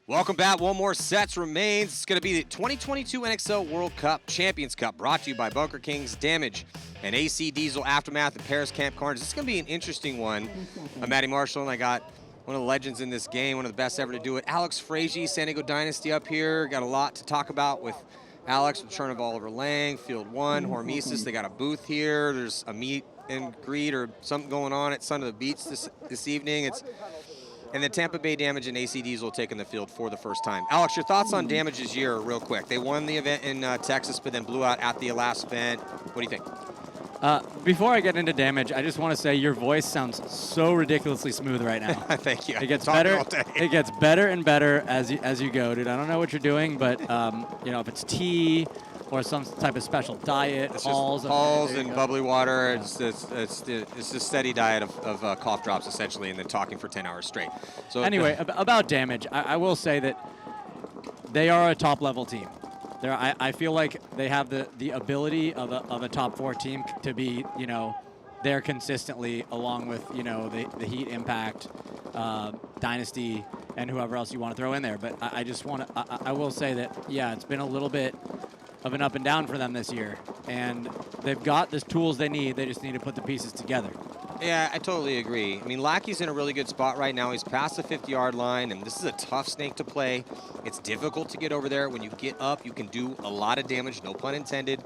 Welcome back. One more sets remains. It's going to be the 2022 NXL World Cup Champions Cup, brought to you by Bunker Kings, Damage, and AC Diesel, Aftermath, and Paris Camp Carnage. This is going to be an interesting one. I'm Matty Marshall, and I got one of the legends in this game, one of the best ever to do it. Alex Frazier, San Diego Dynasty up here. Got a lot to talk about with Alex, return of Oliver Lang, Field 1, Hormesis. They got a booth here. There's a meet and greet or something going on at Son of the Beach this evening. And then Tampa Bay Damage and AC Diesel taking the field for the first time. Alex, your thoughts on Damage's year real quick. They won the event in Texas, but then blew out at the last event. What do you think? Before I get into Damage, I just want to say your voice sounds so ridiculously smooth right now. Thank you. It gets better. It gets better and better as you go, dude. I don't know what you're doing, but you know, if it's tea or some type of special diet, halls and bubbly water. Yeah. It's a steady diet of cough drops essentially, and then talking for 10 hours straight. So anyway, about Damage, I will say that they are a top level team. I feel like they have the ability of a top 4 team to be, you know, there consistently, along with, you know, the Heat, Impact, Dynasty, and whoever else you want to throw in there. But I will say that, yeah, it's been a little bit of an up and down for them this year, and they've got the tools they need. They just need to put the pieces together. Yeah, I totally agree. I mean, Lackey's in a really good spot right now. He's past the 50-yard line, and this is a tough snake to play. It's difficult to get over there. When you get up, you can do a lot of damage, no pun intended,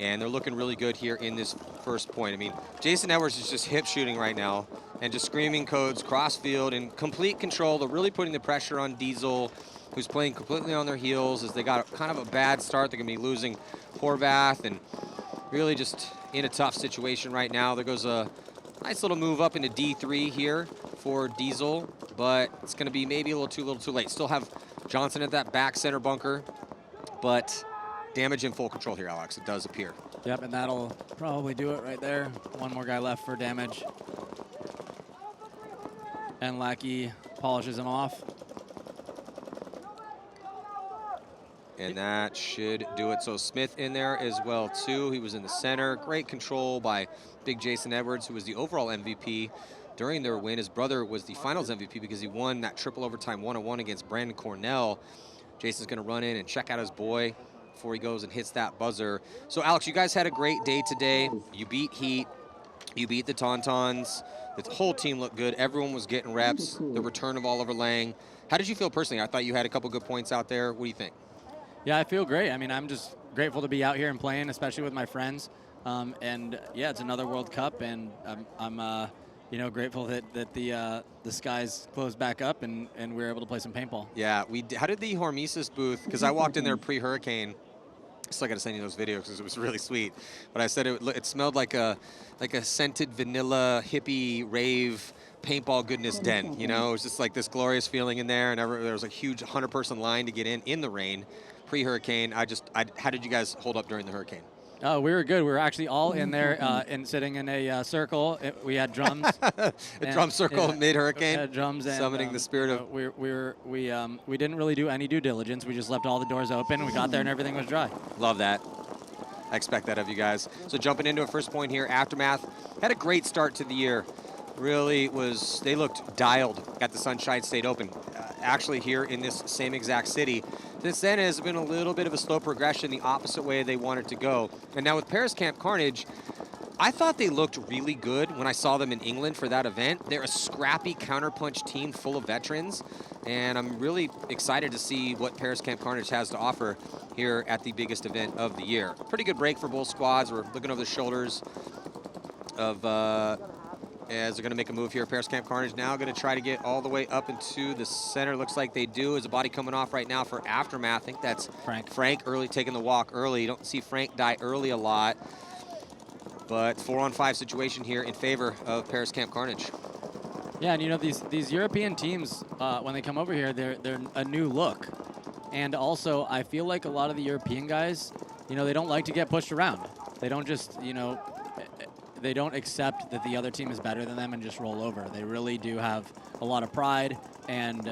and they're looking really good here in this first point. I mean, Jason Edwards is just hip shooting right now and just screaming codes, cross field, and complete control. They're really putting the pressure on Diesel, who's playing completely on their heels as they got kind of a bad start. They're going to be losing Horvath and really just in a tough situation right now. There goes a nice little move up into D3 here for Diesel, but it's going to be maybe a little too late. Still have Johnson at that back center bunker, but Damage in full control here, Alex. It does appear. Yep, and that'll probably do it right there. One more guy left for Damage. And Lackey polishes him off. And that should do it. So Smith in there as well, too. He was in the center. Great control by big Jason Edwards, who was the overall MVP during their win. His brother was the finals MVP because he won that triple overtime 1-on-1 against Brandon Cornell. Jason's going to run in and check out his boy before he goes and hits that buzzer. So, Alex, you guys had a great day today. You beat Heat. You beat the Tauntauns. The whole team looked good. Everyone was getting reps. The return of Oliver Lang. How did you feel personally? I thought you had a couple good points out there. What do you think? Yeah, I feel great. I mean, I'm just grateful to be out here and playing, especially with my friends. And yeah, it's another World Cup, and I'm you know, grateful that the skies closed back up and we were able to play some paintball. Yeah, how did the Hormesis booth? Because I walked in there pre-hurricane. Still got to send you those videos because it was really sweet. But I said it smelled like a scented vanilla hippie rave paintball goodness den. You know, it was just like this glorious feeling in there, and there was a huge 100-person line to get in the rain. Pre-hurricane, how did you guys hold up during the hurricane? Oh, we were good. We were actually all in there and sitting in a circle. We had drums. A drum circle mid-hurricane. Had drums and summoning the spirit of. We didn't really do any due diligence. We just left all the doors open, and we got there and everything was dry. Love that. I expect that of you guys. So jumping into a first point here, Aftermath had a great start to the year. Really they looked dialed at the Sunshine State Open. Actually here in this same exact city. Since then it has been a little bit of a slow progression the opposite way they wanted to go. And now with Paris Camp Carnage, I thought they looked really good when I saw them in England for that event. They're a scrappy counterpunch team full of veterans, and I'm really excited to see what Paris Camp Carnage has to offer here at the biggest event of the year. Pretty good break for both squads. We're looking over the shoulders of as they're going to make a move here. Paris Camp Carnage now going to try to get all the way up into the center. Looks like they do. Is a body coming off right now for Aftermath. I think that's Frank early, taking the walk early. You don't see Frank die early a lot. But 4-on-5 situation here in favor of Paris Camp Carnage. Yeah, and you know, these European teams, when they come over here, they're a new look. And also, I feel like a lot of the European guys, you know, they don't like to get pushed around. They don't just, you know, they don't accept that the other team is better than them and just roll over. They really do have a lot of pride, and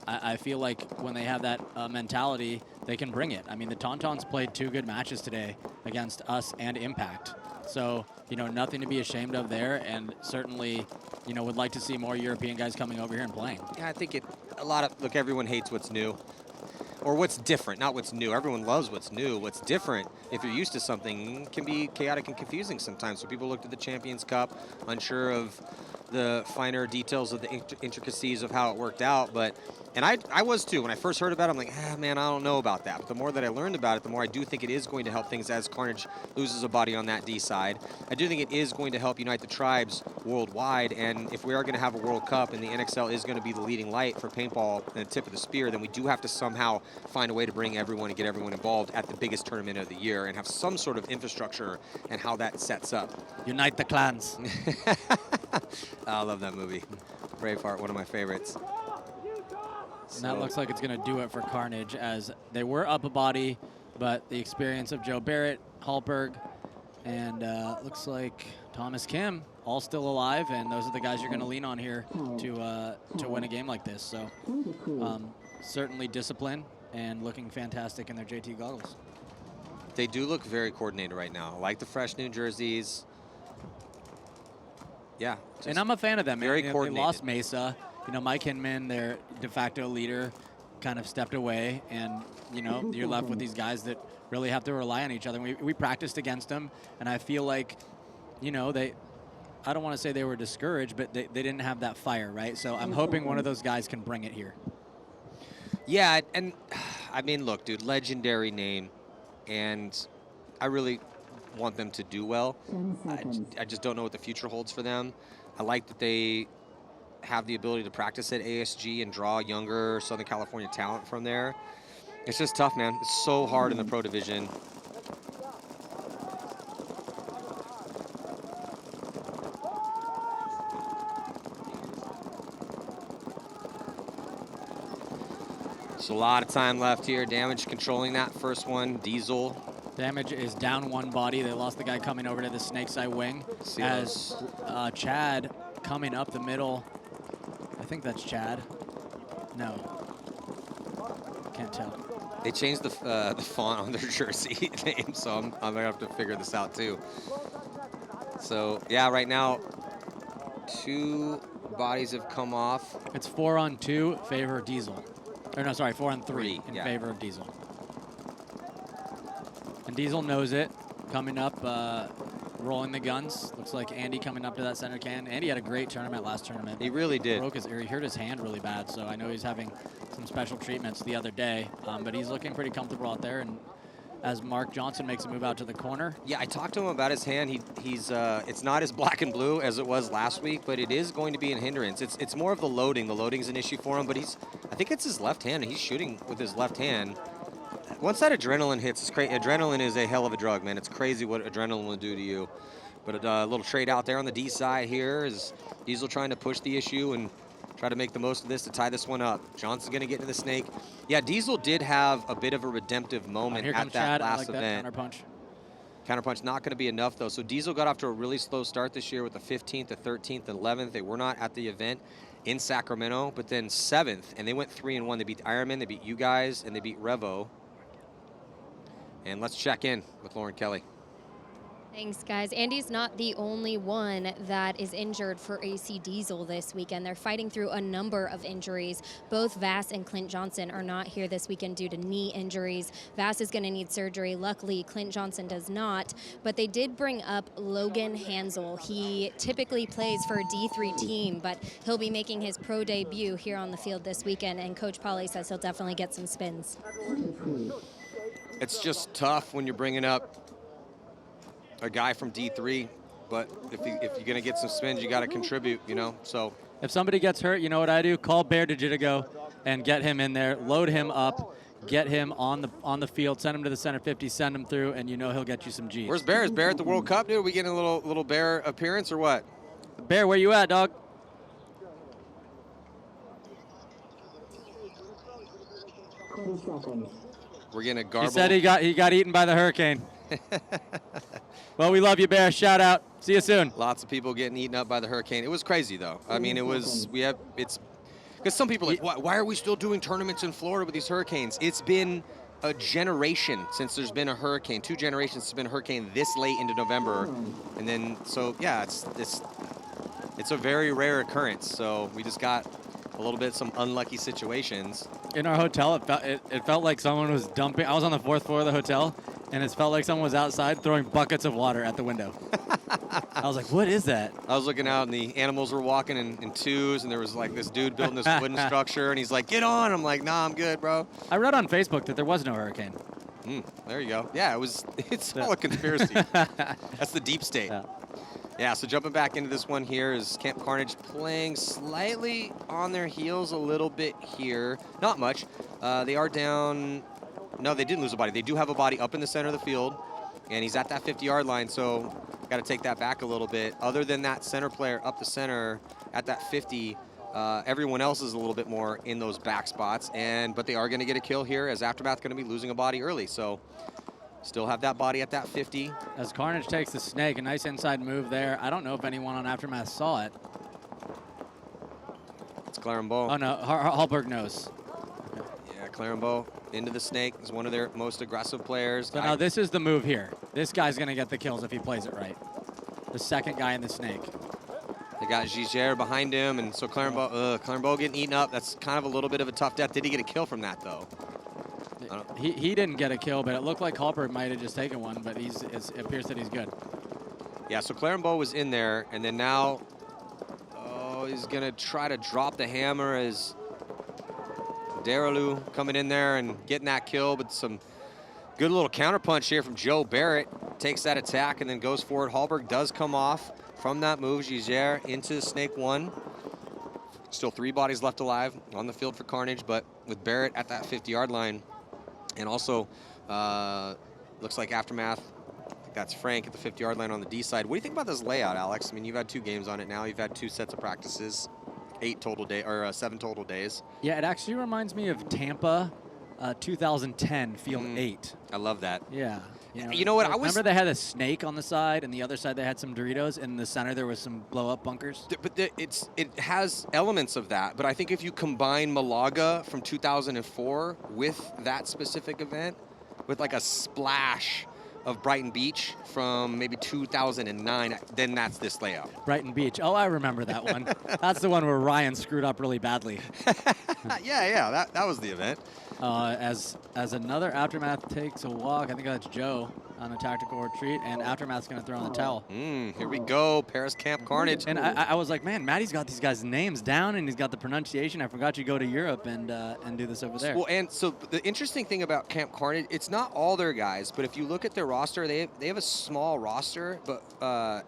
I feel like when they have that mentality, they can bring it. I mean, the Tauntauns played 2 good matches today against us and Impact. So, you know, nothing to be ashamed of there, and certainly, you know, would like to see more European guys coming over here and playing. Yeah, I think look, everyone hates what's new. Or what's different, not what's new. Everyone loves what's new. What's different, if you're used to something, can be chaotic and confusing sometimes. So people looked at the Champions Cup, unsure of the finer details of the intricacies of how it worked out. And I was too. When I first heard about it, I'm like, man, I don't know about that. But the more that I learned about it, the more I do think it is going to help things as Carnage loses a body on that D side. I do think it is going to help unite the tribes worldwide. And if we are going to have a World Cup and the NXL is going to be the leading light for paintball and the tip of the spear, then we do have to somehow find a way to bring everyone and get everyone involved at the biggest tournament of the year and have some sort of infrastructure and how that sets up. Unite the clans. I love that movie. Braveheart, one of my favorites. And that looks like it's going to do it for Carnage, as they were up a body, but the experience of Joe Barrett, Hallberg, and looks like Thomas Kim all still alive, and those are the guys you're going to lean on here to win a game like this. So certainly discipline and looking fantastic in their JT goggles. They do look very coordinated right now. I like the fresh new jerseys. Yeah. And I'm a fan of them. Very They coordinated. lost Mesa. You know, Mike Hinman, their de facto leader, kind of stepped away, and you're left with these guys that really have to rely on each other. We practiced against them, and I feel like, I don't want to say they were discouraged, but they didn't have that fire, right? So I'm hoping one of those guys can bring it here. Yeah, and I mean, look, dude, legendary name, and I really want them to do well. I just don't know what the future holds for them. I like that they have the ability to practice at ASG and draw younger Southern California talent from there. It's just tough, man. It's so hard in the pro division. So a lot of time left here. Damage controlling that first one. Diesel. Damage is down one body. They lost the guy coming over to the Snake's Eye wing. As Chad coming up the middle. I think that's Chad. No. Can't tell. They changed the font on their jersey name, so I'm going to have to figure this out too. So, yeah, right now, 2 bodies have come off. It's 4-on-2, favor of Diesel. Or no, sorry, 4-on-3 in yeah. favor of Diesel. And Diesel knows it. Coming up, rolling the guns. Looks like Andy coming up to that center can. Andy had a great tournament last tournament. He really did. He hurt his hand really bad, so I know he's having some special treatments the other day. But he's looking pretty comfortable out there. And as Mark Johnson makes a move out to the corner. Yeah, I talked to him about his hand. He's it's not as black and blue as it was last week, but it is going to be a hindrance. It's more of the loading. The loading's an issue for him, but I think it's his left hand, and he's shooting with his left hand. Once that adrenaline hits, it's crazy. Adrenaline is a hell of a drug, man. It's crazy what adrenaline will do to you. But a little trade out there on the D side here is Diesel trying to push the issue and try to make the most of this to tie this one up. Johnson's going to get into the snake. Yeah, Diesel did have a bit of a redemptive moment at that last event. Counterpunch. Counterpunch not going to be enough, though. So Diesel got off to a really slow start this year with the 15th, the 13th, and 11th. They were not at the event in Sacramento, but then 7th, and they went 3-1. They beat Ironman, they beat you guys, and they beat Revo. And let's check in with Lauren Kelly. Thanks, guys. Andy's not the only one that is injured for AC Diesel this weekend. They're fighting through a number of injuries. Both Vass and Clint Johnson are not here this weekend due to knee injuries. Vass is going to need surgery. Luckily, Clint Johnson does not. But they did bring up Logan Hansel. He typically plays for a D3 team, but he'll be making his pro debut here on the field this weekend, and Coach Pauly says he'll definitely get some spins. It's just tough when you're bringing up a guy from D3, but if you're going to get some spins, you got to contribute, so. If somebody gets hurt, you know what I do? Call Bear Digitigo and get him in there, load him up, get him on the field, send him to the center 50, send him through, and he'll get you some G's. Where's Bear? Is Bear at the World Cup, dude? Are we getting a little Bear appearance or what? Bear, where you at, dog? We're getting a garble. He said he got eaten by the hurricane. Well, we love you, Bear. Shout out. See you soon. Lots of people getting eaten up by the hurricane. It was crazy, though. I mean, it's because some people are like, why are we still doing tournaments in Florida with these hurricanes? It's been a generation since there's been a hurricane, 2 generations since there's been a hurricane this late into November. And then, so yeah, it's a very rare occurrence. So we just got a little bit some unlucky situations. In our hotel, it felt like someone was dumping. I was on the 4th floor of the hotel, and it felt like someone was outside throwing buckets of water at the window. I was like, what is that? I was looking out, and the animals were walking in twos, and there was like this dude building this wooden structure, and he's like, get on. I'm like, nah, I'm good, bro. I read on Facebook that there was no hurricane. There you go. Yeah, it's all a conspiracy. That's the deep state. Yeah, so jumping back into this one here is Camp Carnage playing slightly on their heels a little bit here. Not much. They are down. No, they didn't lose a body. They do have a body up in the center of the field, and he's at that 50-yard line, so got to take that back a little bit. Other than that center player up the center at that 50, everyone else is a little bit more in those back spots, but they are going to get a kill here as Aftermath going to be losing a body early, so still have that body at that 50. As Carnage takes the snake, a nice inside move there. I don't know if anyone on Aftermath saw it. It's Clarenbeau. Oh, no, Hallberg knows. Okay. Yeah, Clarenbeau into the snake is one of their most aggressive players. So now this is the move here. This guy's going to get the kills if he plays it right. The second guy in the snake. They got Giger behind him, and so Clarenbeau getting eaten up. That's kind of a little bit of a tough death. Did he get a kill from that, though? He didn't get a kill, but it looked like Hallberg might have just taken one, but it appears that he's good. Yeah, so Clarenbeau was in there, and then now, he's going to try to drop the hammer as Deralu coming in there and getting that kill, but some good little counterpunch here from Joe Barrett. Takes that attack and then goes forward. Hallberg does come off from that move. Giger into Snake 1. Still 3 bodies left alive on the field for Carnage, but with Barrett at that 50-yard line, and also looks like Aftermath, I think that's Frank at the 50-yard line on the D side. What do you think about this layout, Alex? I mean, you've had 2 games on it now. You've had 2 sets of practices, 7 total days. Yeah, it actually reminds me of Tampa 2010 Field 8. I love that. Yeah. You know what? Remember they had a snake on the side, and the other side they had some Doritos, and in the center there was some blow-up bunkers. But it has elements of that. But I think if you combine Malaga from 2004 with that specific event, with like a splash of Brighton Beach from maybe 2009, then that's this layout. Brighton Beach. Oh, I remember that one. That's the one where Ryan screwed up really badly. yeah, that was the event. As another Aftermath takes a walk, I think that's Joe on a tactical retreat, and Aftermath's going to throw in the towel. Here we go, Paris Camp Carnage. And I was like, man, Matty's got these guys' names down, and he's got the pronunciation. I forgot you go to Europe and do this over there. Well, and so the interesting thing about Camp Carnage, it's not all their guys, but if you look at their roster, they have a small roster, but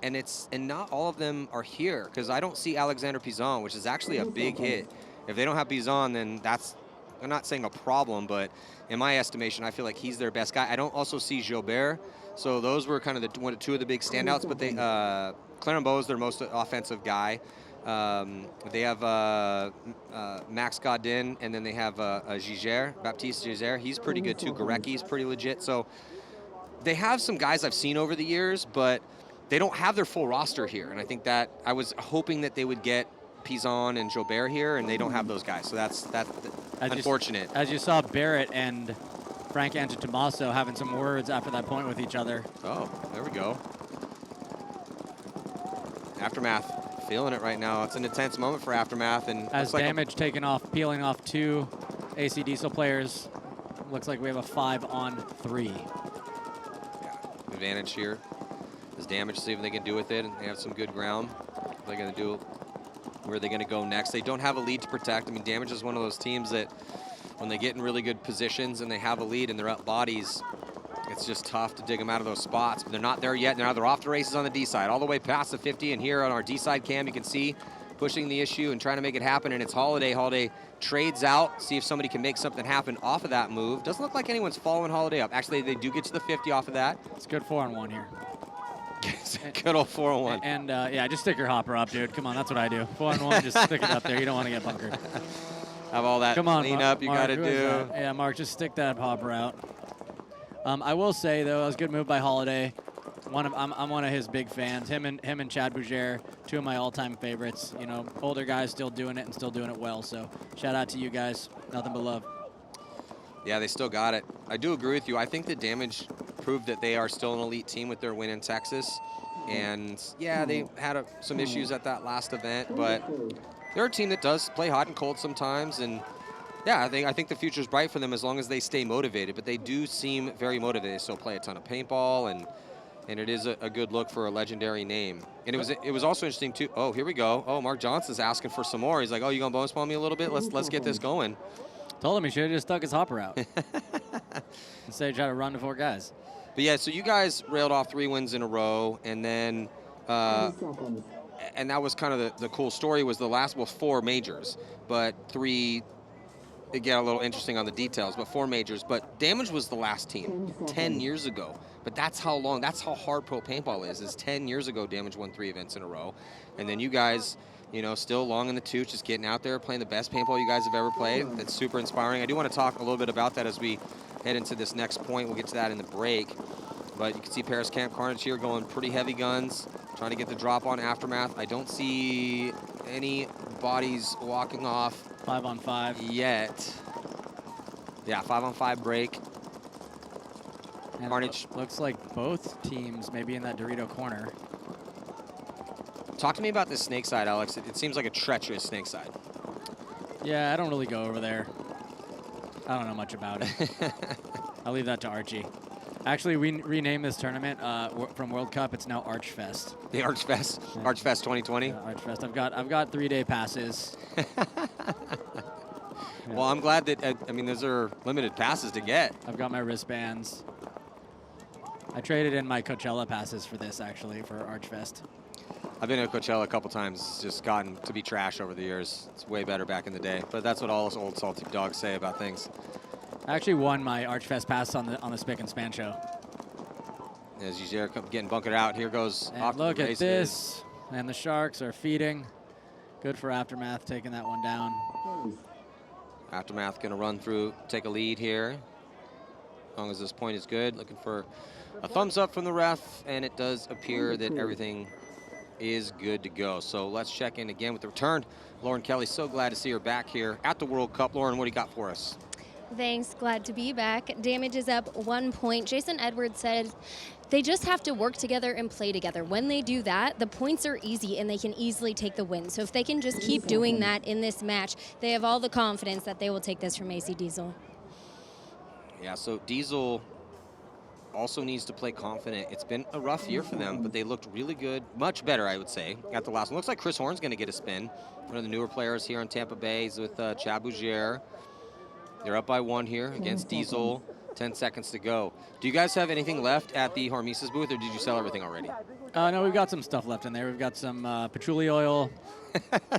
and not all of them are here, because I don't see Alexander Pizon, which is actually a big hit. If they don't have Pizon, then that's, I'm not saying a problem, but in my estimation, I feel like he's their best guy. I don't also see Jobert, so those were kind of two of the big standouts. But Clarenbeau is their most offensive guy. They have Max Godin, and then they have Baptiste Giger. He's pretty good too. Gorecki's pretty legit. So they have some guys I've seen over the years, but they don't have their full roster here. And I think that I was hoping that they would get Pizon and Jobert here, and they don't have those guys. So that's unfortunate. As you saw Barrett and Frank Antetomaso having some words after that point with each other. Oh, there we go. Aftermath feeling it right now. It's an intense moment for Aftermath. And as damage taken off, peeling off 2 AC Diesel players. Looks like we have a 5-on-3. Yeah, advantage here. There's damage, see what they can do with it, and they have some good ground. What they're going to do. Where are they going to go next? They don't have a lead to protect. I mean, Damage is one of those teams that when they get in really good positions and they have a lead and they're up bodies, it's just tough to dig them out of those spots. But they're not there yet. Now they're off the races on the D side, all the way past the 50. And here on our D side cam, you can see pushing the issue and trying to make it happen. And it's Holiday. Holiday trades out, see if somebody can make something happen off of that move. Doesn't look like anyone's following Holiday up. Actually, they do get to the 50 off of that. It's good 4-on-1 here. Good old 4-on-1. And yeah, just stick your hopper up, dude. Come on, that's what I do. 4-on-1, just stick it up there. You don't want to get bunkered. Have all that clean up you got to do. Yeah, Mark, just stick that hopper out. I will say though, it was a good move by Holiday. I'm one of his big fans. Him and Chad Bougere, 2 of my all-time favorites. You know, older guys still doing it and still doing it well. So shout out to you guys. Nothing but love. Yeah, they still got it. I do agree with you. I think the Damage proved that they are still an elite team with their win in Texas. And yeah, they had some issues at that last event, but they're a team that does play hot and cold sometimes, and yeah, I think the future's bright for them as long as they stay motivated. But they do seem very motivated. They still play a ton of paintball, and it is a good look for a legendary name. And it was also interesting too. Oh, here we go. Oh, Mark Johnson's asking for some more. He's like, oh, you gonna bonus ball me a little bit? Let's get this going. Told him he should have just stuck his hopper out instead of trying to run to 4 guys. But yeah, so you guys railed off 3 wins in a row, and then and that was kind of the cool story. Was the last 4 majors, but 3. It got a little interesting on the details, but 4 majors. But Damage was the last team 10 years ago. But that's how long, that's how hard pro paintball is 10 years ago, Damage won 3 events in a row. And then you guys, you know, still long in the tooth, just getting out there, playing the best paintball you guys have ever played. That's super inspiring. I do want to talk a little bit about that as we head into this next point. We'll get to that in the break. But you can see Paris Camp Carnage here going pretty heavy guns, trying to get the drop on Aftermath. I don't see any bodies walking off 5 on 5 yet. Yeah, 5 on 5 break. And Carnage. Looks like both teams maybe in that Dorito corner. Talk to me about this snake side, Alex. It seems like a treacherous snake side. Yeah, I don't really go over there. I don't know much about it. I'll leave that to Archie. Actually, we renamed this tournament from World Cup. It's now Archfest. The Archfest, yeah. Archfest 2020. Yeah, Archfest. I've got 3-day passes. Well, I'm glad that I mean those are limited passes to get. I've got my wristbands. I traded in my Coachella passes for this actually for Archfest. I've been to Coachella a couple times. It's just gotten to be trash over the years. It's way better back in the day. But that's what all us old salty dogs say about things. I actually won my Archfest pass on the Spick and Span show. As Uzier getting bunkered out, here goes. And look at this, and the Sharks are feeding. Good for Aftermath taking that one down. Aftermath gonna run through, take a lead here. As long as this point is good, looking for a thumbs up from the ref, and it does appear that everything is good to go. So let's check in again with the return. Lauren Kelly, so glad to see her back here at the World Cup. Lauren, what do you got for us? Thanks, glad to be back. Damage is up 1 point. Jason Edwards said they just have to work together and play together. When they do that, the points are easy and they can easily take the win. So if they can just keep doing that in this match, they have all the confidence that they will take this from AC Diesel. Yeah, so Diesel also needs to play confident. It's been a rough year for them, but they looked really good, much better, I would say, at the last one. Looks like Chris Horn's going to get a spin. One of the newer players here in Tampa Bay is with Chad Bougier. They're up by 1 here against Diesel. 10 seconds to go. Do you guys have anything left at the Hormesis booth, or did you sell everything already? No, we've got some stuff left in there. We've got some patchouli oil.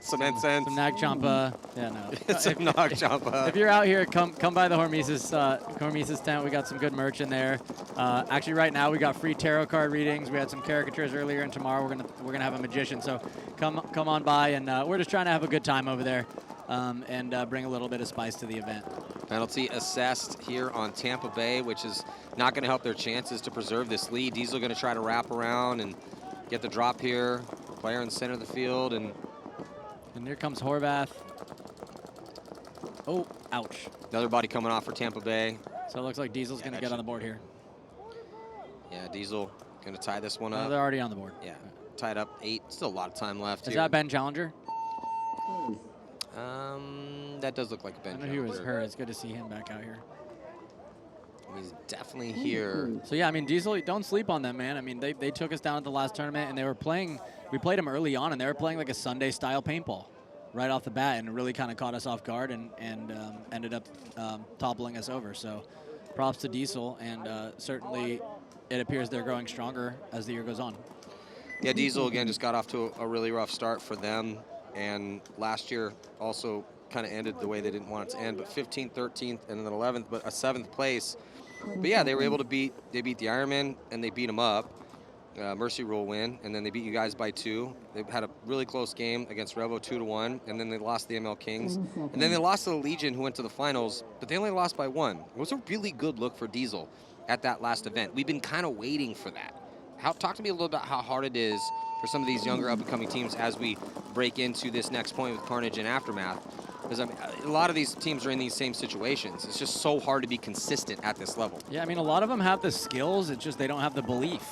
Some incense. Some Nag Champa. Yeah, no. Some Nag Champa. If you're out here, come by the Hormesis tent. We got some good merch in there. Actually, right now we got free tarot card readings. We had some caricatures earlier, and tomorrow we're gonna have a magician. So come on by, and we're just trying to have a good time over there, and bring a little bit of spice to the event. Penalty assessed here on Tampa Bay, which is not going to help their chances to preserve this lead. Diesel going to try to wrap around and get the drop here. Player in the center of the field, and here comes Horvath. Oh, ouch. Another body coming off for Tampa Bay. So it looks like Diesel's going to get on the board here. Yeah, Diesel going to tie this one up. They're already on the board. Yeah, tied up 8. Still a lot of time left. Is here. that Ben Challenger? That does look like a Ben. I know he was her. It's good to see him back out here. He's definitely here. So yeah, I mean, Diesel, don't sleep on them, man. I mean, they took us down at the last tournament, and they were playing. We played them early on, and they were playing like a Sunday style paintball right off the bat, and it really kind of caught us off guard, and ended up toppling us over. So props to Diesel, and certainly it appears they're growing stronger as the year goes on. Yeah, Diesel again just got off to a really rough start for them, and last year also kind of ended the way they didn't want it to end, but 15th, 13th, and then 11th, but a 7th place. But yeah, they were able to beat the Ironman, and they beat them up. Mercy Rule win, and then they beat you guys by 2. They had a really close game against Revo 2-1, and then they lost the ML Kings. And then they lost to the Legion, who went to the finals, but they only lost by 1. It was a really good look for Diesel at that last event. We've been kind of waiting for that. Talk to me a little about how hard it is for some of these younger up-and-coming teams as we break into this next point with Carnage and Aftermath. Because I mean, a lot of these teams are in these same situations. It's just so hard to be consistent at this level. Yeah, I mean, a lot of them have the skills. It's just they don't have the belief,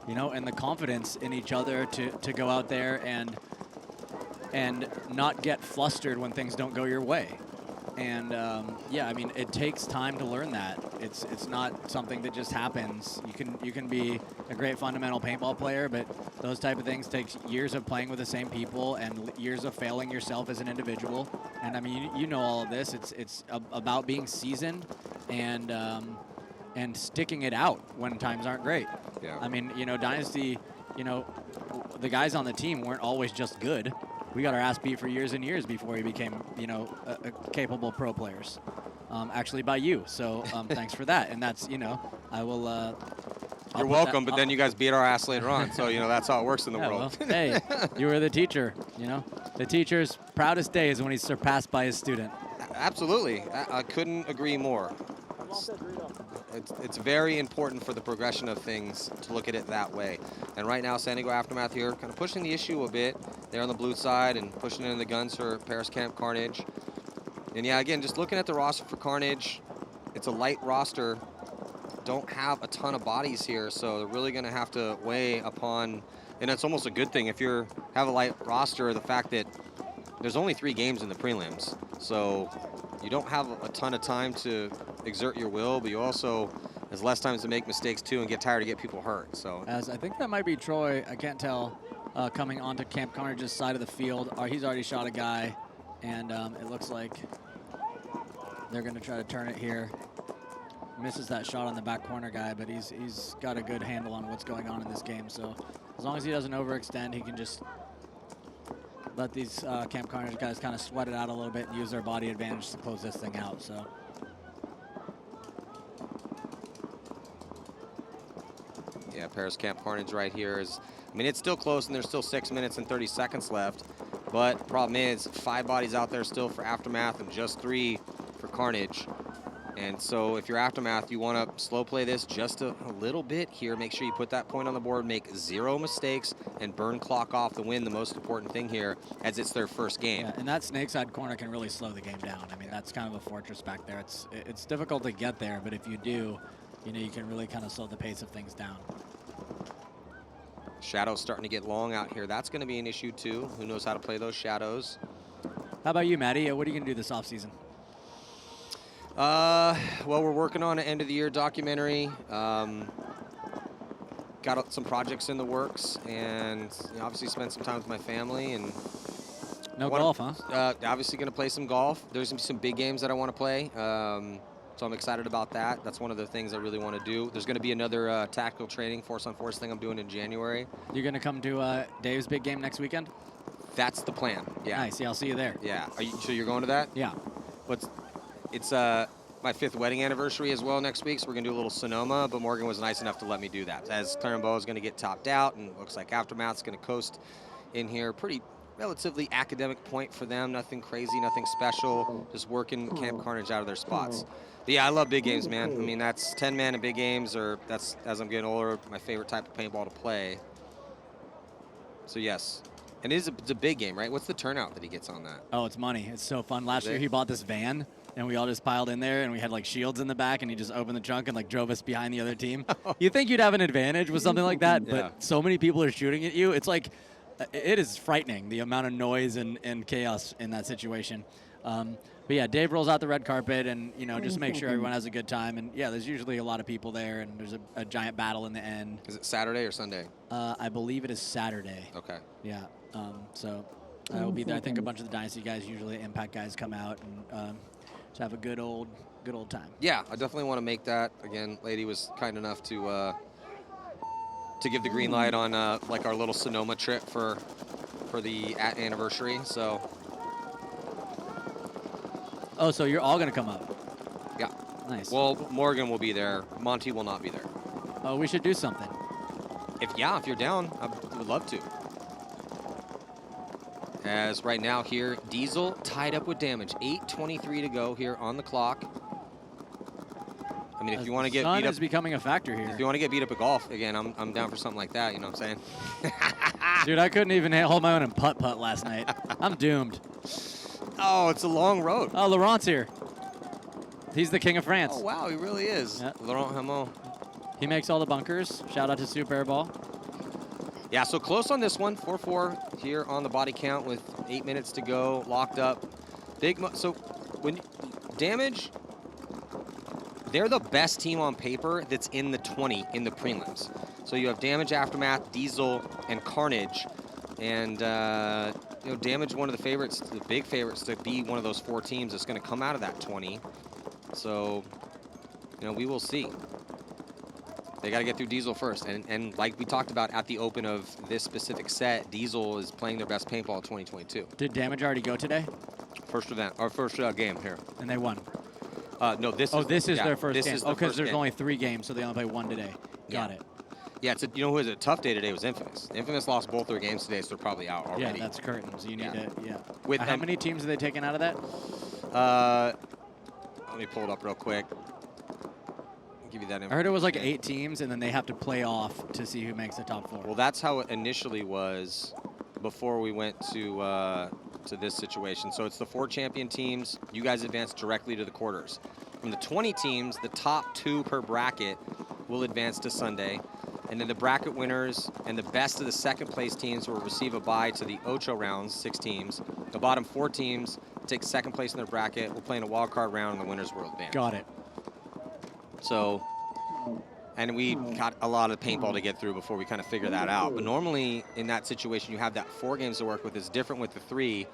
you know, and the confidence in each other to go out there and and not get flustered when things don't go your way. And yeah, I mean, it takes time to learn that. It's not something that just happens. You can be a great fundamental paintball player, but those type of things takes years of playing with the same people and years of failing yourself as an individual. And I mean, you know all of this. It's about being seasoned and sticking it out when times aren't great. Yeah. I mean, you know, Dynasty, you know, the guys on the team weren't always just good. We got our ass beat for years and years before we became, you know, capable pro players. Actually, by you. So thanks for that. And that's, you know, I will. You're welcome, but then you guys beat our ass later on. So, you know, that's how it works in the world. Well, hey, you were the teacher, you know. The teacher's proudest day is when he's surpassed by his student. Absolutely. I couldn't agree more. It's very important for the progression of things to look at it that way. And right now, San Diego Aftermath here kind of pushing the issue a bit. They're on the blue side and pushing in the guns for Paris Camp Carnage. And yeah, again, just looking at the roster for Carnage, it's a light roster. Don't have a ton of bodies here, so they're really going to have to weigh upon, and it's almost a good thing if you have a light roster, the fact that there's only 3 games in the prelims. So you don't have a ton of time to exert your will, but you also, there's less time to make mistakes too and get tired to get people hurt. So as I think that might be Troy, I can't tell, coming onto Camp Carnage's side of the field. He's already shot a guy, and it looks like they're going to try to turn it here. Misses that shot on the back corner guy, but he's got a good handle on what's going on in this game. So as long as he doesn't overextend, he can just let these Camp Carnage guys kind of sweat it out a little bit and use their body advantage to close this thing out. So. Yeah, Paris Camp Carnage right here is, I mean, it's still close and there's still 6 minutes and 30 seconds left. But problem is 5 bodies out there still for Aftermath and just 3 for Carnage. And so if you're Aftermath, you want to slow play this just a little bit here. Make sure you put that point on the board, make 0 mistakes, and burn clock off the win, the most important thing here, as it's their first game. Yeah, and that snake side corner can really slow the game down. I mean, that's kind of a fortress back there. It's difficult to get there, but if you do, you know, you can really kind of slow the pace of things down. Shadows starting to get long out here. That's going to be an issue too. Who knows how to play those shadows? How about you, Maddie? What are you going to do this offseason? Well, we're working on an end of the year documentary. Got some projects in the works, and you know, obviously spend some time with my family. And no golf, huh? Obviously going to play some golf. There's going to be some big games that I want to play. So I'm excited about that. That's one of the things I really want to do. There's going to be another tactical training force on force thing I'm doing in January. You're going to come to Dave's big game next weekend? That's the plan. Yeah. Nice. Yeah, I'll see you there. Yeah. So you're going to that? Yeah. It's my 5th wedding anniversary as well next week, so we're going to do a little Sonoma, but Morgan was nice enough to let me do that. As Clarenbeau is going to get topped out, and it looks like Aftermath's going to coast in here. Pretty relatively academic point for them. Nothing crazy, nothing special. Just working Camp Carnage out of their spots. But yeah, I love big games, man. I mean, that's 10-man and big games, or that's, as I'm getting older, my favorite type of paintball to play. So yes. And it's a big game, right? What's the turnout that he gets on that? Oh, it's money. It's so fun. Last year he bought this van, and we all just piled in there, and we had like shields in the back, and he just opened the trunk and like drove us behind the other team. You think you'd have an advantage with something like that, but so many people are shooting at you. It's like, it is frightening, the amount of noise and chaos in that situation. But yeah, Dave rolls out the red carpet, and you know, just make sure everyone has a good time. And yeah, there's usually a lot of people there, and there's a giant battle in the end. Is it Saturday or Sunday? I believe it is Saturday. Okay. Yeah. So I will be there. I think a bunch of the Dynasty guys, usually Impact guys, come out and just have a good old time. Yeah, I definitely want to make that. Again, lady was kind enough to give the green light on like our little Sonoma trip for the anniversary. So. Oh, so you're all gonna come up? Yeah. Nice. Well, Morgan will be there. Monty will not be there. Oh, we should do something. If you're down, I would love to. As right now here, Diesel tied up with damage. 8:23 to go here on the clock. I mean, if you want to get beat up, is becoming a factor here. If you want to get beat up at golf, again, I'm down for something like that. You know what I'm saying? Dude, I couldn't even hold my own in putt-putt last night. I'm doomed. Oh, it's a long road. Oh, Laurent's here. He's the king of France. Oh, wow, he really is. Yep. Laurent Hamon. He makes all the bunkers. Shout out to Super Airball. Yeah, so close on this one. 4-4 here on the body count with 8 minutes to go, locked up. So when Damage, they're the best team on paper that's in the 20 in the prelims. So you have Damage, Aftermath, Diesel, and Carnage. And you know, Damage, one of the favorites, the big favorites to be one of those 4 teams that's going to come out of that 20. So, you know, we will see. They got to get through Diesel first. And like we talked about at the open of this specific set, Diesel is playing their best paintball of 2022. Did Damage already go today? First event, or first game here. And they won. No, this Oh, is, this is yeah, their first this game. is Oh, because first there's game. only 3 games, so they only play 1 today. Got it. Yeah, you know who has a tough day today was Infamous. Infamous lost both their games today, so they're probably out Yeah, already. that's curtains. You need to, yeah. With How many teams are they taking out of that? Let me pull it up real quick. I'll give you that I heard it was like information. 8 teams, and then they have to play off to see who makes the top 4. Well, that's how it initially was before we went to this situation. So it's the 4 champion teams. You guys advance directly to the quarters. From the 20 teams, the top 2 per bracket will advance to Sunday. And then the bracket winners and the best of the second place teams will receive a bye to the Ocho rounds, 6 teams. The bottom 4 teams take second place in their bracket. We'll play in a wild card round, and the winners will advance. Got it. So, and we got a lot of paintball to get through before we kind of figure that out. But normally in that situation, you have that 4 games to work with. It's different with the 3,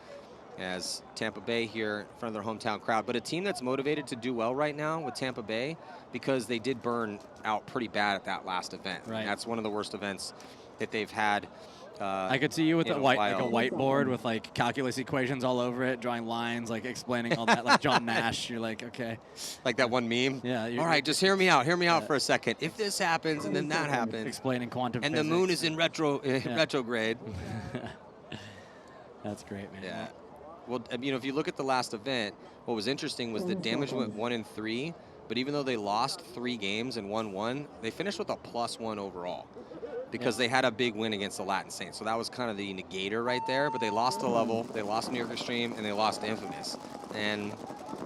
as Tampa Bay here in front of their hometown crowd. But a team that's motivated to do well right now with Tampa Bay, because they did burn out pretty bad at that last event. Right. That's one of the worst events that they've had. I could see you with in the a like a while. whiteboard with like calculus equations all over it, drawing lines, like explaining all that, like John Nash. You're like, okay. Like that one meme? Yeah. All right, just hear me out. Hear me out for a second. If this happens and then that happens, Explaining quantum and physics. the moon is in retrograde. That's great, man. Yeah. Well, you know, if you look at the last event, what was interesting was the Damage went 1-3, but even though they lost 3 games and won 1, they finished with a +1 overall because they had a big win against the Latin Saints. So that was kind of the negator right there, but they lost the level, they lost New York Extreme, and they lost Infamous. And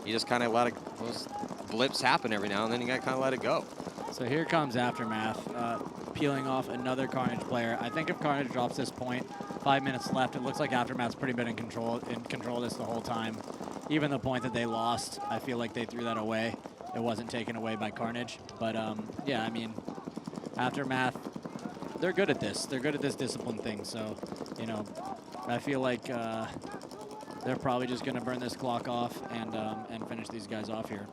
you just kind of let those blips happen every now and then. You got to kind of let it go. So here comes Aftermath, peeling off another Carnage player. I think if Carnage drops this point, 5 minutes left, it looks like Aftermath's pretty been in control of this the whole time. Even the point that they lost, I feel like they threw that away. It wasn't taken away by Carnage. But yeah, I mean, Aftermath, they're good at this. They're good at this discipline thing. So, you know, I feel like they're probably just going to burn this clock off and finish these guys off here.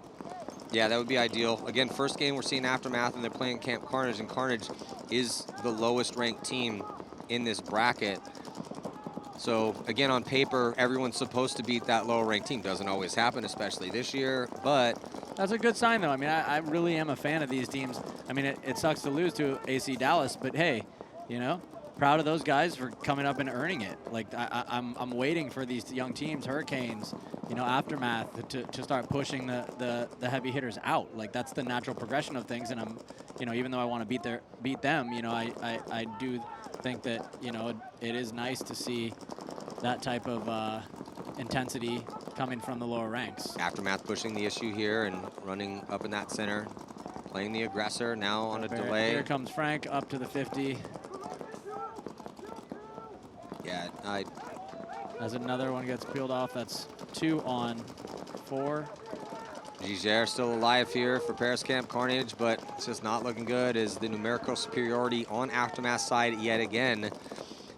Yeah, that would be ideal. Again, first game we're seeing Aftermath, and they're playing Camp Carnage, and Carnage is the lowest ranked team in this bracket. So again, on paper, everyone's supposed to beat that lower ranked team. Doesn't always happen, especially this year, but That's a good sign, though. I mean, I really am a fan of these teams. I mean, it sucks to lose to AC Dallas, but hey, you know, proud of those guys for coming up and earning it. Like, I'm waiting for these young teams, Hurricanes, you know, Aftermath, to start pushing the heavy hitters out. Like, that's the natural progression of things. And I'm, you know, even though I want to beat them, you know, I do think that, you know, it is nice to see that type of intensity coming from the lower ranks. Aftermath pushing the issue here and running up in that center, playing the aggressor now on a delay. Here comes Frank up to the 50. Yeah, As another one gets peeled off, that's 2 on 4. Giger still alive here for Paris Camp Carnage, but it's just not looking good as the numerical superiority on Aftermath's side yet again.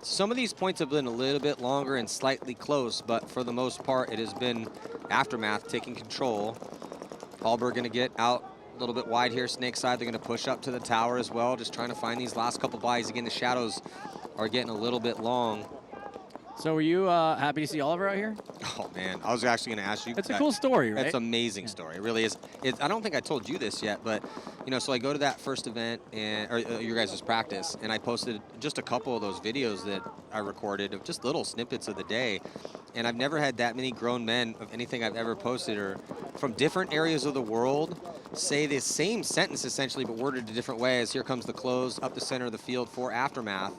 Some of these points have been a little bit longer and slightly close, but for the most part, it has been Aftermath taking control. Hallberg going to get out a little bit wide here, Snake side. They're going to push up to the tower as well, just trying to find these last couple buys. Again, the shadows are getting a little bit long. So were you happy to see Oliver out here? Oh, man. I was actually going to ask you. It's a cool story, right? It's an amazing story. It really is. I don't think I told you this yet, but, you know, so I go to that first event, or your guys' practice, and I posted just a couple of those videos that I recorded of just little snippets of the day. And I've never had that many grown men of anything I've ever posted or from different areas of the world say the same sentence, essentially, but worded a different way as here comes the close up the center of the field for Aftermath.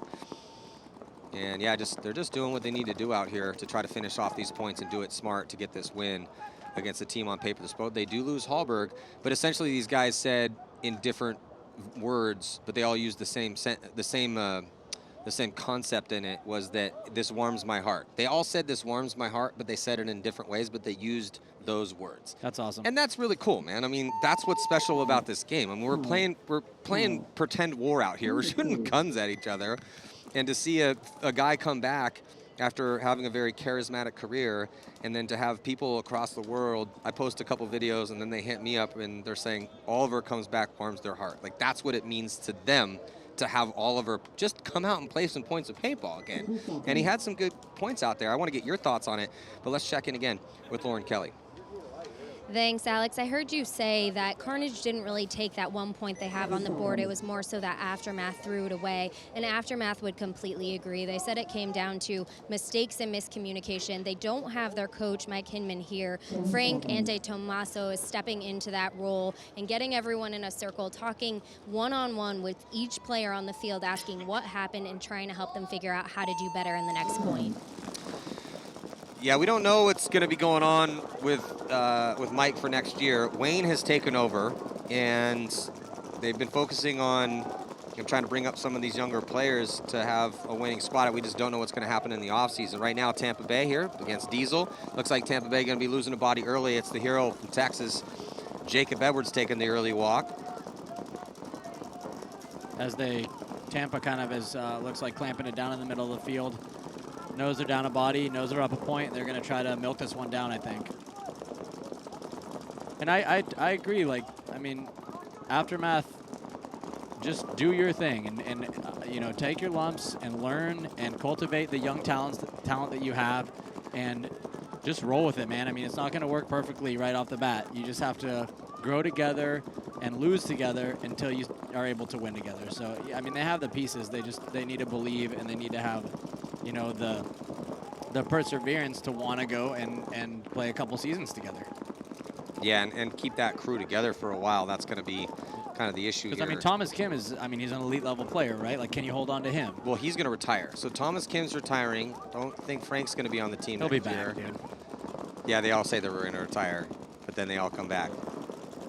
And yeah, they're just doing what they need to do out here to try to finish off these points and do it smart to get this win against the team on paper. They do lose Hallberg, but essentially these guys said in different words, but they all used the same the same concept in it, was that this warms my heart. They all said this warms my heart, but they said it in different ways, but they used those words. That's awesome. And that's really cool, man. I mean, that's what's special about this game. I mean, we're playing pretend war out here. We're shooting guns at each other. And to see a guy come back after having a very charismatic career, and then to have people across the world, I post a couple videos and then they hit me up and they're saying Oliver comes back, warms their heart. Like, that's what it means to them to have Oliver just come out and play some points of paintball again. And he had some good points out there. I want to get your thoughts on it, but let's check in again with Lauren Kelly. Thanks, Alex. I heard you say that Carnage didn't really take that 1 point they have on the board. It was more so that Aftermath threw it away, and Aftermath would completely agree. They said it came down to mistakes and miscommunication. They don't have their coach, Mike Hinman, here. Frank Ante Tomaso is stepping into that role and getting everyone in a circle, talking one-on-one with each player on the field, asking what happened and trying to help them figure out how to do better in the next point. Yeah, we don't know what's going to be going on with Mike for next year. Wayne has taken over, and they've been focusing on trying to bring up some of these younger players to have a winning squad. We just don't know what's going to happen in the offseason. Right now, Tampa Bay here against Diesel. Looks like Tampa Bay going to be losing a body early. It's the hero from Texas, Jacob Edwards, taking the early walk. Tampa kind of is, looks like clamping it down in the middle of the field. Knows they're down a body, knows they're up a point. They're going to try to milk this one down, I think. And I agree. Like, I mean, Aftermath, just do your thing and you know, take your lumps and learn and cultivate the young talent that you have, and just roll with it, man. I mean, it's not going to work perfectly right off the bat. You just have to grow together and lose together until you are able to win together. So, I mean, they have the pieces. They need to believe, and they need to have, you know, the perseverance to want to go and play a couple seasons together. Yeah, and keep that crew together for a while. That's going to be kind of the issue here. Because, I mean, Thomas Kim is, I mean, he's an elite level player, right? Like, can you hold on to him? Well, he's going to retire. So Thomas Kim's retiring. Don't think Frank's going to be on the team He'll be next year. back, dude. Yeah, they all say they were going to retire, but then they all come back.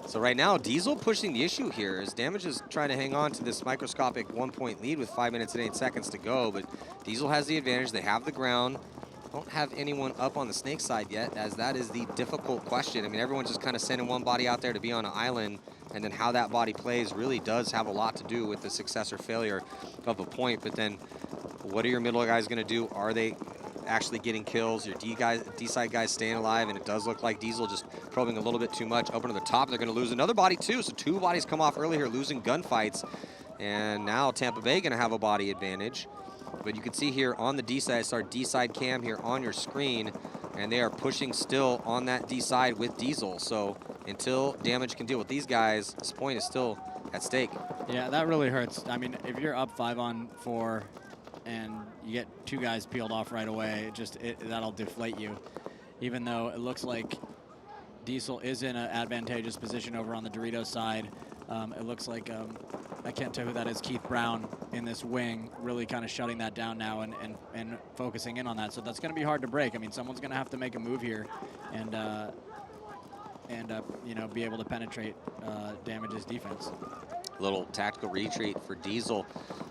So right now, Diesel pushing the issue here as Damage is trying to hang on to this microscopic 1-point lead with 5 minutes and 8 seconds to go, but Diesel has the advantage. They have the ground. Don't have anyone up on the Snake side yet, as that is the difficult question. I mean, everyone's just kind of sending one body out there to be on an island, and then how that body plays really does have a lot to do with the success or failure of a point. But then what are your middle guys going to do? Are they actually getting kills? Your D-side guys staying alive, and it does look like Diesel just probing a little bit too much. Open to the top, they're going to lose another body too, so 2 bodies come off early here, losing gunfights. And now Tampa Bay going to have a body advantage. But you can see here on the D side, start D side cam here on your screen, and they are pushing still on that D side with Diesel. So until Damage can deal with these guys, this point is still at stake. Yeah, that really hurts. I mean, if you're up 5-on-4 and you get 2 guys peeled off right away, that'll deflate you. Even though it looks like Diesel is in an advantageous position over on the Doritos side. It looks like, I can't tell who that is, Keith Brown in this wing, really kind of shutting that down now and focusing in on that. So that's going to be hard to break. I mean, someone's going to have to make a move here and you know, be able to penetrate Damage's defense. Little tactical retreat for Diesel,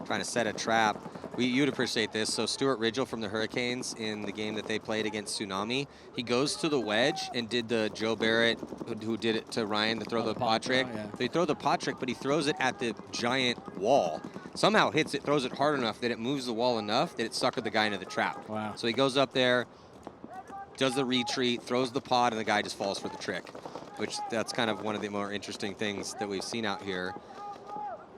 trying to set a trap. You'd appreciate this. So Stuart Ridgel from the Hurricanes in the game that they played against Tsunami, he goes to the wedge and did the Joe Barrett, who did it to Ryan to throw the pot trick. Yeah. So he throw the pot trick, but he throws it at the giant wall. Somehow hits it, throws it hard enough that it moves the wall enough that it suckered the guy into the trap. Wow. So he goes up there, does the retreat, throws the pod, and the guy just falls for the trick, which that's kind of one of the more interesting things that we've seen out here.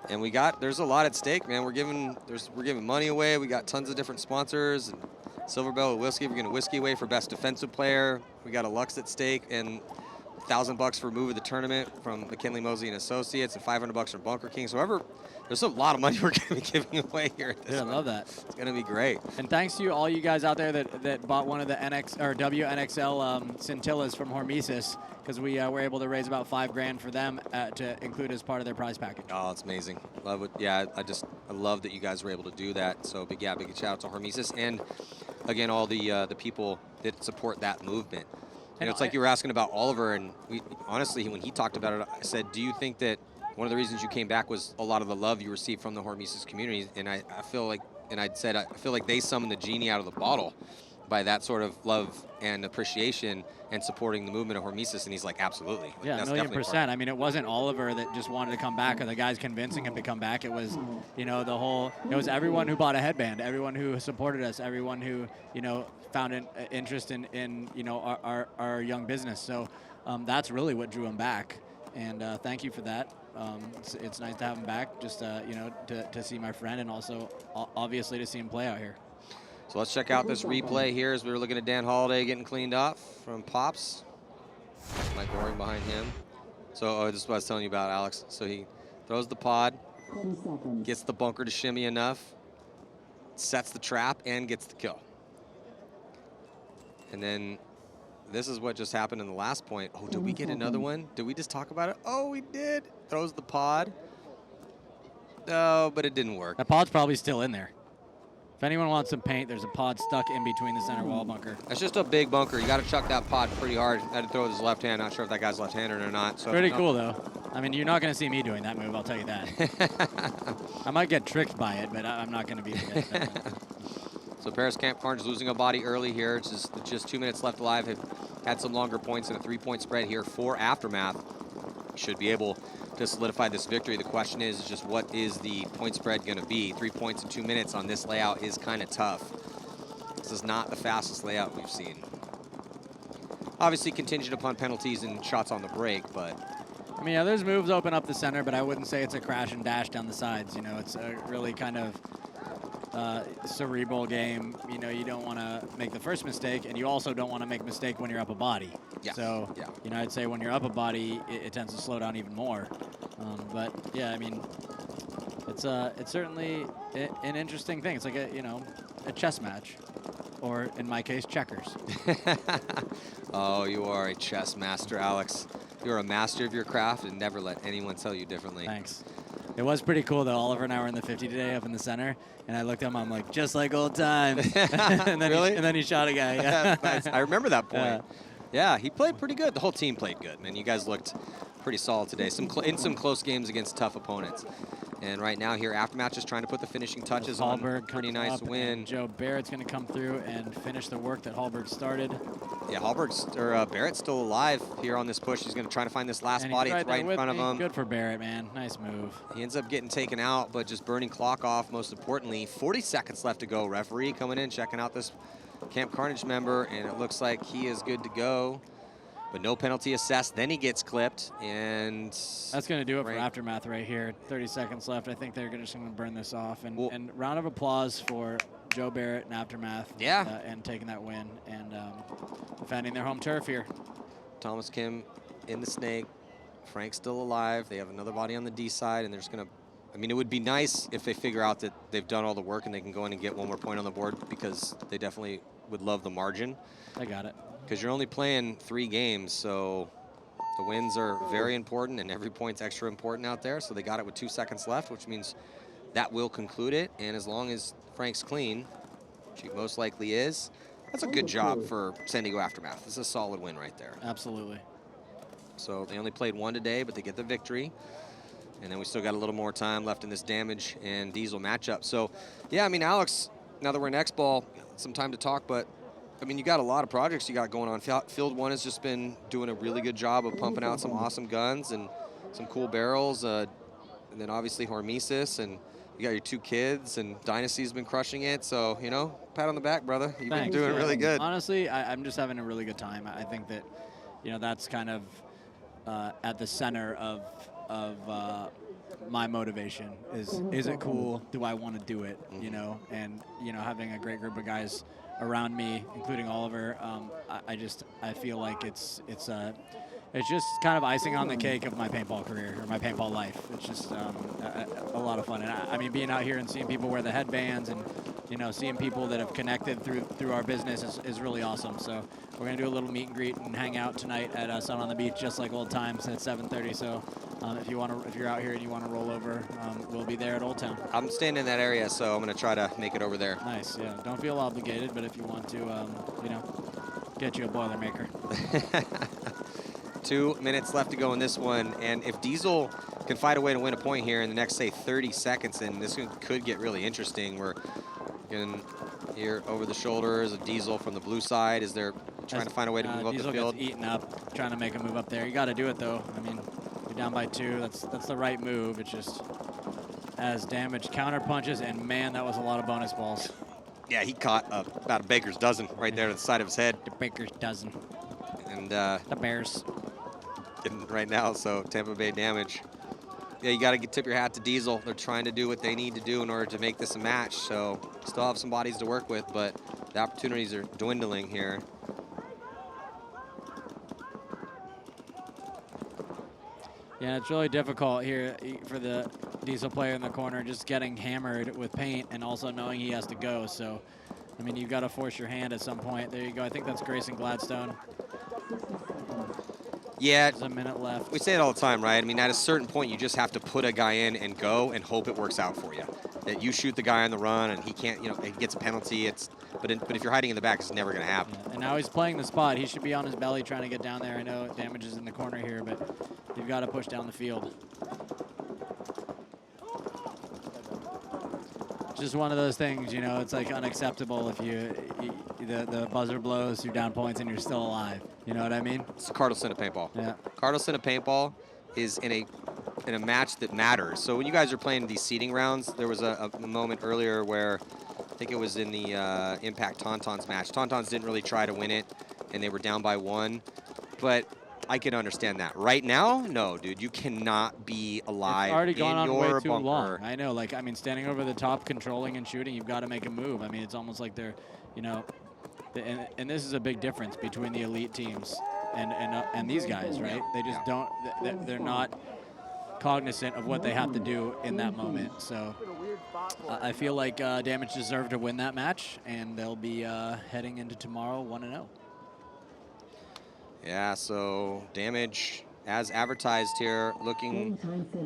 And there's a lot at stake, man. We're giving money away. We got tons of different sponsors. And Silver Bell Whiskey, we're giving whiskey away for best defensive player. We got a Lux at stake and $1,000 for move of the tournament from McKinley Mosley and Associates, and $500 from Bunker King. So there's a lot of money we're going to be giving away here. Yeah, I love that. It's going to be great. And thanks to all you guys out there that bought one of the WNXL Scintillas from Hormesis, because we were able to raise about $5,000 for them to include as part of their prize package. Oh, it's amazing. Love it. Yeah, I love that you guys were able to do that. So big shout out to Hormesis and again all the people that support that movement. You know, it's like you were asking about Oliver, and honestly, when he talked about it, I said, do you think that one of the reasons you came back was a lot of the love you received from the Hormesis community? And I feel like and I said I feel like they summoned the genie out of the bottle by that sort of love and appreciation and supporting the movement of Hormesis, and he's like, absolutely. Like, Yeah, that's a million definitely percent. I mean, it wasn't Oliver that just wanted to come back or the guys convincing him to come back. It was, you know, it was everyone who bought a headband, everyone who supported us, everyone who, you know, found an interest in you know, our young business. So that's really what drew him back. And thank you for that. It's nice to have him back, just, you know, to see my friend and also obviously to see him play out here. So let's check out this replay here as we were looking at Dan Holiday getting cleaned up from Pops. Mike Goring behind him. So this is what I was telling you about, Alex. So he throws the pod, gets the bunker to shimmy enough, sets the trap, and gets the kill. And then this is what just happened in the last point. Oh, did we get another one? Did we just talk about it? Oh, we did. Throws the pod. No, but it didn't work. That pod's probably still in there. If anyone wants some paint, there's a pod stuck in between the center wall bunker. That's just a big bunker. You got to chuck that pod pretty hard. Had to throw with his left hand. Not sure if that guy's left-handed or not. So pretty cool, though. I mean, you're not going to see me doing that move, I'll tell you that. I might get tricked by it, but I'm not going to be the guy. So Paris Camp Carnage losing a body early here. It's just 2 minutes left alive. Have had some longer points and a 3-point spread here for Aftermath. Should be able to solidify this victory. The question is just what is the point spread going to be? 3 points in 2 minutes on this layout is kind of tough. This is not the fastest layout we've seen. Obviously contingent upon penalties and shots on the break, but... I mean, yeah, there's moves open up the center, but I wouldn't say it's a crash and dash down the sides. You know, it's a really kind of cerebral game. You know, you don't want to make the first mistake, and you also don't want to make a mistake when you're up a body. Yeah. So, yeah. You know, I'd say when you're up a body, it tends to slow down even more. But yeah, I mean, it's certainly an interesting thing. It's like a chess match, or in my case, checkers. Oh, you are a chess master, Alex. You're a master of your craft, and never let anyone tell you differently. Thanks. It was pretty cool, though. Oliver and I were in the 50 today up in the center, and I looked at him, I'm like, just like old times. And then really? And then he shot a guy. Yeah. Nice. I remember that point. Yeah, he played pretty good. The whole team played good, man. You guys looked pretty solid today. In some close games against tough opponents. And right now here, Aftermath just trying to put the finishing touches on a pretty nice win. Joe Barrett's going to come through and finish the work that Hallberg started. Yeah, Barrett's still alive here on this push. He's going to try to find this last body. It's right in front of him. Good for Barrett, man. Nice move. He ends up getting taken out, but just burning clock off, most importantly. 40 seconds left to go. Referee coming in, checking out this Camp Carnage member, and it looks like he is good to go. But no penalty assessed. Then he gets clipped, and that's going to do it for Aftermath right here. 30 seconds left. I think they're just going to burn this off. And round of applause for Joe Barrett and Aftermath. Yeah. And taking that win and defending their home turf here. Thomas Kim in the snake. Frank's still alive. They have another body on the D side, and they're just going to. I mean, it would be nice if they figure out that they've done all the work and they can go in and get one more point on the board, because they definitely would love the margin. I got it. Because you're only playing 3 games, so the wins are very important, and every point's extra important out there. So they got it with 2 seconds left, which means that will conclude it. And as long as Frank's clean, which he most likely is, that's a good job for San Diego Aftermath. This is a solid win right there. Absolutely. So they only played 1 today, but they get the victory. And then we still got a little more time left in this Damage and Diesel matchup. So, yeah, I mean, Alex, now that we're in X-Ball, some time to talk, but I mean, you got a lot of projects you got going on. Field 1 has just been doing a really good job of pumping out some awesome guns and some cool barrels. And then obviously Hormesis, and you got your 2 kids, and Dynasty's been crushing it. So, you know, pat on the back, brother. You've been doing really good. Honestly, I'm just having a really good time. I think that, you know, that's kind of at the center of my motivation is it cool? Do I want to do it? Mm-hmm. You know, and, you know, having a great group of guys around me, including Oliver, I feel like it's just kind of icing on the cake of my paintball career, or my paintball life. It's just a lot of fun. And I mean, being out here and seeing people wear the headbands, and, you know, seeing people that have connected through our business is really awesome. So we're gonna do a little meet and greet and hang out tonight at Sun on the Beach, just like old times, at 7:30. So if you're out here and you want to roll over, we'll be there at Old Town. I'm staying in that area, so I'm gonna try to make it over there. Nice. Yeah. Don't feel obligated, but if you want to, you know, get you a Boilermaker. 2 minutes left to go in this one, and if Diesel can find a way to win a point here in the next, say, 30 seconds, then this could get really interesting. We're Looking here over the shoulders of Diesel from the blue side. Is they're trying to find a way to move up Diesel the field. gets eaten up, trying to make a move up there. You got to do it though. I mean, you're down by 2. That's the right move. It's just as damage counter punches, and man, that was a lot of bonus balls. Yeah, he caught about a baker's dozen right there to the side of his head. The baker's dozen. And the Bears. getting right now, so Tampa Bay damage. Yeah, you got to tip your hat to Diesel. They're trying to do what they need to do in order to make this a match. So still have some bodies to work with, but the opportunities are dwindling here. Yeah, it's really difficult here for the Diesel player in the corner, just getting hammered with paint and also knowing he has to go. So, I mean, you've got to force your hand at some point. There you go. I think that's Grayson Gladstone. Yeah, there's a minute left. We say it all the time, right? I mean, at a certain point, you just have to put a guy in and go and hope it works out for you. That you shoot the guy on the run and he can't, you know, he gets a penalty. But if you're hiding in the back, it's never going to happen. Yeah, and now he's playing the spot. He should be on his belly trying to get down there. I know damage is in the corner here, but you've got to push down the field. Just one of those things, you know, it's like unacceptable if the buzzer blows, you're down points, and you're still alive. You know what I mean? It's Cardinal Sin of Paintball. Yeah. Cardinal Sin of Paintball is in a match that matters. So when you guys are playing these seeding rounds, there was a moment earlier where I think it was in the Impact Tauntauns match. Tauntauns didn't really try to win it, and they were down by 1. But I can understand that. Right now, no, dude, you cannot be alive. It's already gone on way too bunker. long. I know, like, I mean, standing over the top, controlling and shooting, you've got to make a move. I mean, it's almost like they're, you know, and this is a big difference between the elite teams and these guys, right? They just don't, they're not cognizant of what they have to do in that moment. So I feel like Damage deserved to win that match, and they'll be heading into tomorrow 1-0. Yeah, so Damage, as advertised here, looking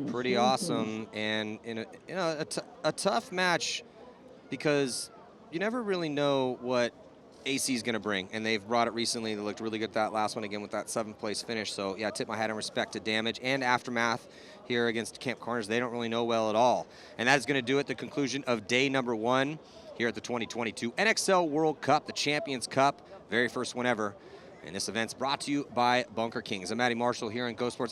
pretty awesome, and in a tough match because you never really know what AC is going to bring, and they've brought it recently. They looked really good that last one again with that 7th place finish. So yeah, tip my hat in respect to Damage and Aftermath here against Camp Carnage. They don't really know well at all, and that is going to do it. The conclusion of day number 1 here at the 2022 NXL World Cup, the Champions Cup, very first one ever. And this event's brought to you by Bunker Kings. I'm Matty Marshall here on Go Sports.